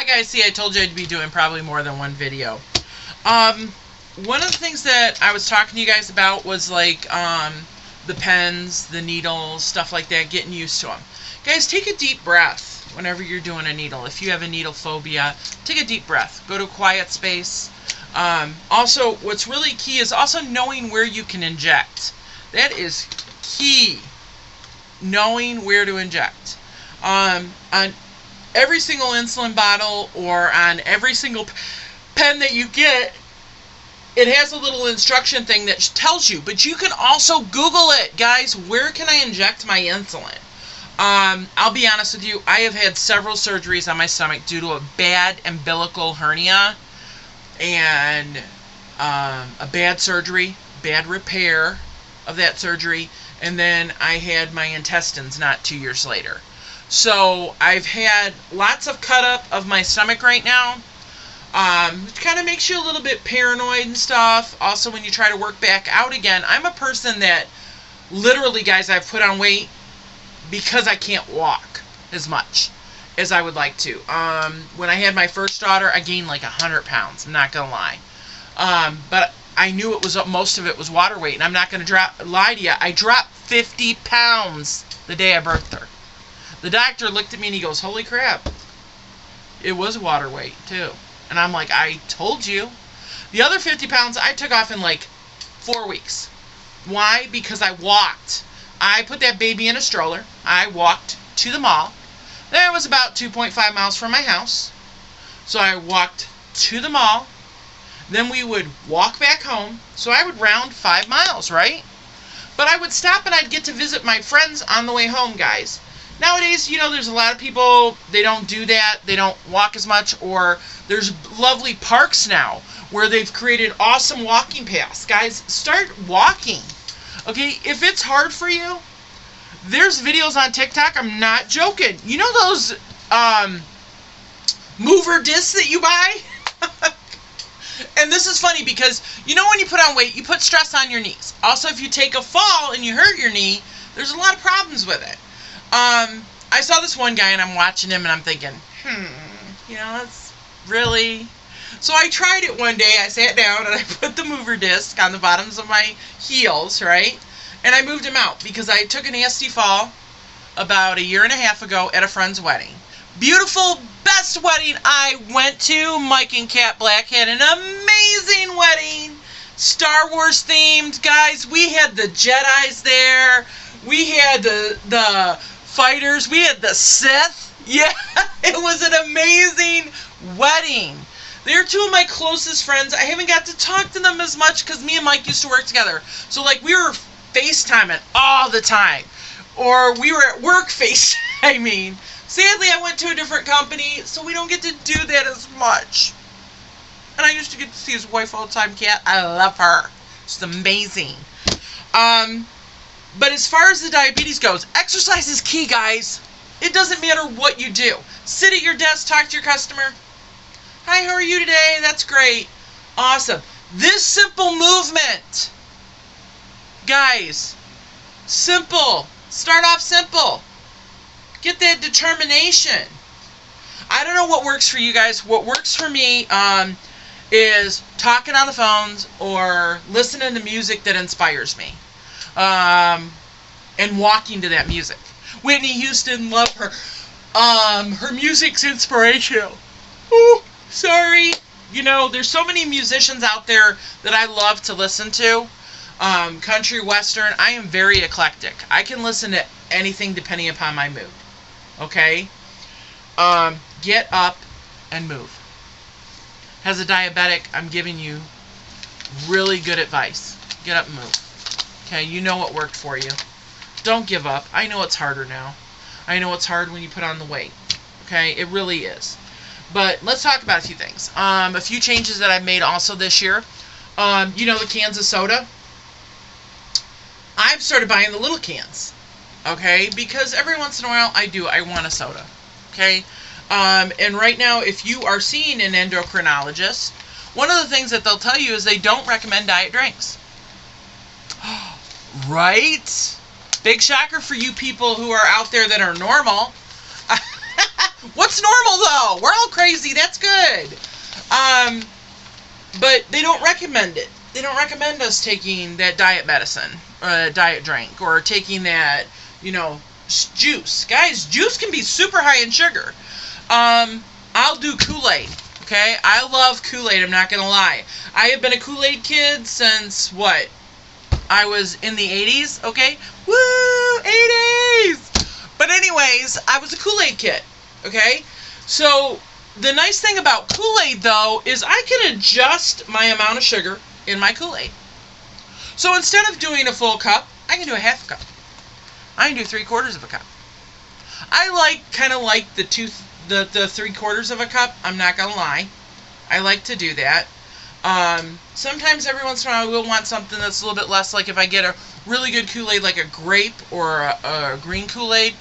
guys, see, I told you I'd be doing probably more than one video. One of the things that I was talking to you guys about was like the pens, the needles, stuff like that, getting used to them. Guys, take a deep breath whenever you're doing a needle. If you have a needle phobia, take a deep breath. Go to a quiet space. Also, what's really key is also knowing where you can inject. That is key. Knowing where to inject. On every single insulin bottle or on every single pen that you get, it has a little instruction thing that tells you, but you can also Google it, guys. Where can I inject my insulin? I'll be honest with you, I have had several surgeries on my stomach due to a bad umbilical hernia and a bad surgery, bad repair of that surgery, and then I had my intestines not 2 years later. So I've had lots of cut up of my stomach right now. Which kind of makes you a little bit paranoid and stuff. Also, when you try to work back out again, I'm a person that literally, guys, I've put on weight because I can't walk as much as I would like to. When I had my first daughter, I gained like 100 pounds. I'm not going to lie. But I knew it was most of it was water weight, and I'm not going to lie to you. I dropped 50 pounds the day I birthed her. The doctor looked at me and he goes, "Holy crap. It was water weight, too." And I'm like, "I told you." The other 50 pounds I took off in like 4 weeks. Why? Because I walked. I put that baby in a stroller. I walked to the mall. That was about 2.5 miles from my house. So I walked to the mall. Then we would walk back home. So I would round 5 miles, right? But I would stop and I'd get to visit my friends on the way home, guys. Nowadays, you know, there's a lot of people, they don't do that. They don't walk as much, or there's lovely parks now where they've created awesome walking paths. Guys, start walking. Okay, if it's hard for you, there's videos on TikTok. I'm not joking. You know those mover discs that you buy? And this is funny because, you know, when you put on weight, you put stress on your knees. Also, if you take a fall and you hurt your knee, there's a lot of problems with it. I saw this one guy and I'm watching him and I'm thinking, you know, that's really... So I tried it one day. I sat down and I put the mover disc on the bottoms of my heels, right? And I moved him out because I took a nasty fall about 1.5 years ago at a friend's wedding. Beautiful, best wedding I went to. Mike and Kat Black had an amazing wedding. Star Wars themed, guys. We had the Jedis there. We had the fighters. We had the Sith. Yeah, it was an amazing wedding. They're two of my closest friends. I haven't got to talk to them as much because me and Mike used to work together. So, like, we were FaceTiming all the time. Or we were at work FaceTiming. Sadly, I went to a different company, so we don't get to do that as much. And I used to get to see his wife all the time, Kat. I love her. She's amazing. But as far as the diabetes goes, exercise is key, guys. It doesn't matter what you do. Sit at your desk, talk to your customer. "Hi, how are you today? That's great. Awesome." This simple movement. Guys, simple. Start off simple. Get that determination. I don't know what works for you guys. What works for me is talking on the phones or listening to music that inspires me. And walking to that music. Whitney Houston, love her. Her music's inspirational. Ooh, sorry. You know, there's so many musicians out there that I love to listen to. Country, western. I am very eclectic. I can listen to anything depending upon my mood. Okay? Get up and move. As a diabetic, I'm giving you really good advice. Get up and move. Okay, you know what worked for you. Don't give up. I know it's harder now. I know it's hard when you put on the weight. Okay, it really is. But let's talk about a few things. A few changes that I've made also this year. You know the cans of soda? I've started buying the little cans. Okay, because every once in a while I want a soda. Okay, and right now if you are seeing an endocrinologist, one of the things that they'll tell you is they don't recommend diet drinks. Right? Big shocker for you people who are out there that are normal. What's normal though? We're all crazy. That's good. But they don't recommend it. They don't recommend us taking that diet medicine, diet drink, or taking that, juice. Guys, juice can be super high in sugar. I'll do Kool-Aid. Okay, I love Kool-Aid. I'm not gonna lie. I have been a Kool-Aid kid since what? I was in the 80s. Okay, woo, 80s. But anyways, I was a Kool-Aid kid. Okay, so the nice thing about Kool-Aid, though, is I can adjust my amount of sugar in my Kool-Aid. So instead of doing a full cup, I can do a half a cup. I can do 3/4 of a cup. I kind of like the 3/4 of a cup. I'm not gonna lie. I like to do that. Sometimes every once in a while I will want something that's a little bit less. Like if I get a really good Kool-Aid, like a grape or a green Kool-Aid,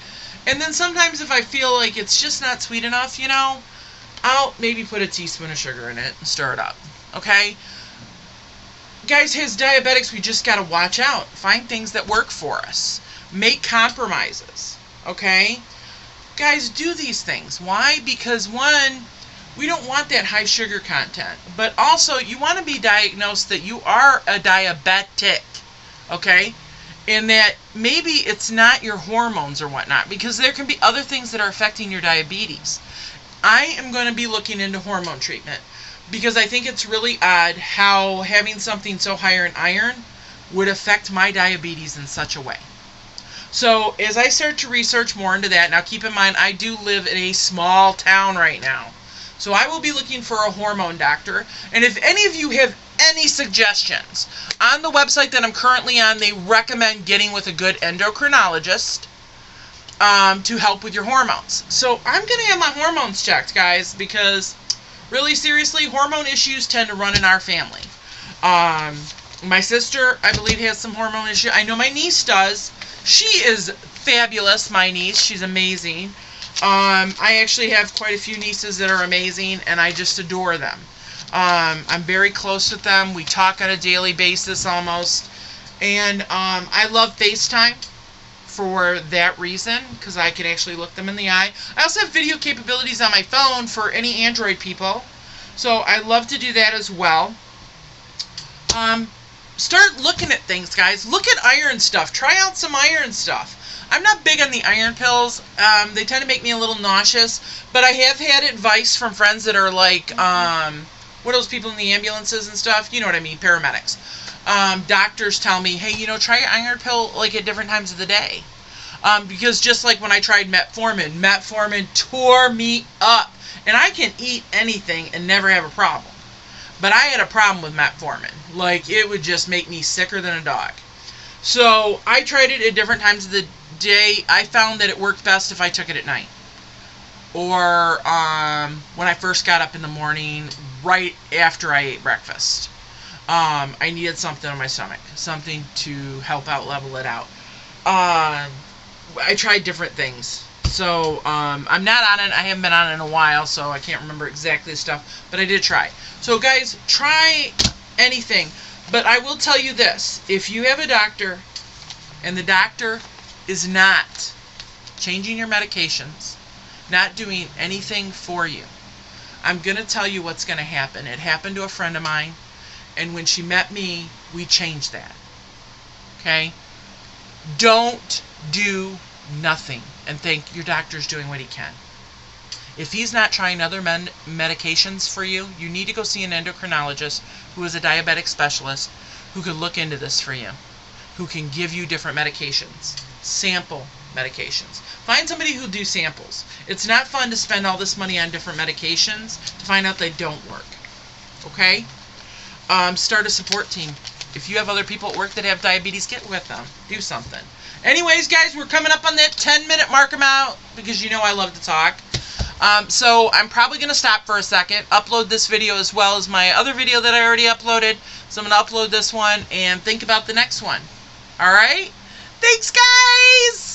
and then sometimes if I feel like it's just not sweet enough, I'll maybe put a teaspoon of sugar in it and stir it up. Okay? Guys, as diabetics, we just got to watch out. Find things that work for us. Make compromises. Okay? Guys, do these things. Why? Because one, we don't want that high sugar content. But also, you want to be diagnosed that you are a diabetic. Okay? And that maybe it's not your hormones or whatnot. Because there can be other things that are affecting your diabetes. I am going to be looking into hormone treatment because I think it's really odd how having something so high in iron would affect my diabetes in such a way. So as I start to research more into that, now keep in mind I do live in a small town right now. So I will be looking for a hormone doctor. And if any of you have any suggestions, on the website that I'm currently on, they recommend getting with a good endocrinologist to help with your hormones. So I'm going to have my hormones checked, guys, because really seriously, hormone issues tend to run in our family. My sister, I believe, has some hormone issues. I know my niece does. She is fabulous, my niece. She's amazing. I actually have quite a few nieces that are amazing, and I just adore them. I'm very close with them. We talk on a daily basis almost. And I love FaceTime for that reason, because I can actually look them in the eye. I also have video capabilities on my phone for any Android people, so I love to do that as well. Start looking at things, guys. Look at iron stuff. Try out some iron stuff. I'm not big on the iron pills. They tend to make me a little nauseous, but I have had advice from friends that are like, what are those people in the ambulances and stuff? You know what I mean, paramedics. Doctors tell me, hey, try an iron pill like at different times of the day. Because just like when I tried metformin tore me up. And I can eat anything and never have a problem. But I had a problem with metformin. Like, it would just make me sicker than a dog. So I tried it at different times of the day. I found that it worked best if I took it at night. Or when I first got up in the morning, right after I ate breakfast. I needed something on my stomach, something to help out, level it out. I tried different things. So I'm not on it. I haven't been on it in a while, so I can't remember exactly the stuff. But I did try. So guys, try anything. But I will tell you this. If you have a doctor and the doctor is not changing your medications, not doing anything for you, I'm going to tell you what's going to happen. It happened to a friend of mine. And when she met me, we changed that. Okay? Don't do nothing and think your doctor's doing what he can. If he's not trying other medications for you, you need to go see an endocrinologist who is a diabetic specialist who can look into this for you, who can give you different medications, sample medications. Find somebody who'll do samples. It's not fun to spend all this money on different medications to find out they don't work. Okay? Start a support team. If you have other people at work that have diabetes, get with them. Do something. Anyways, guys, we're coming up on that 10-minute mark amount because you know I love to talk. So I'm probably going to stop for a second, upload this video as well as my other video that I already uploaded. So I'm going to upload this one and think about the next one. Alright? Thanks, guys!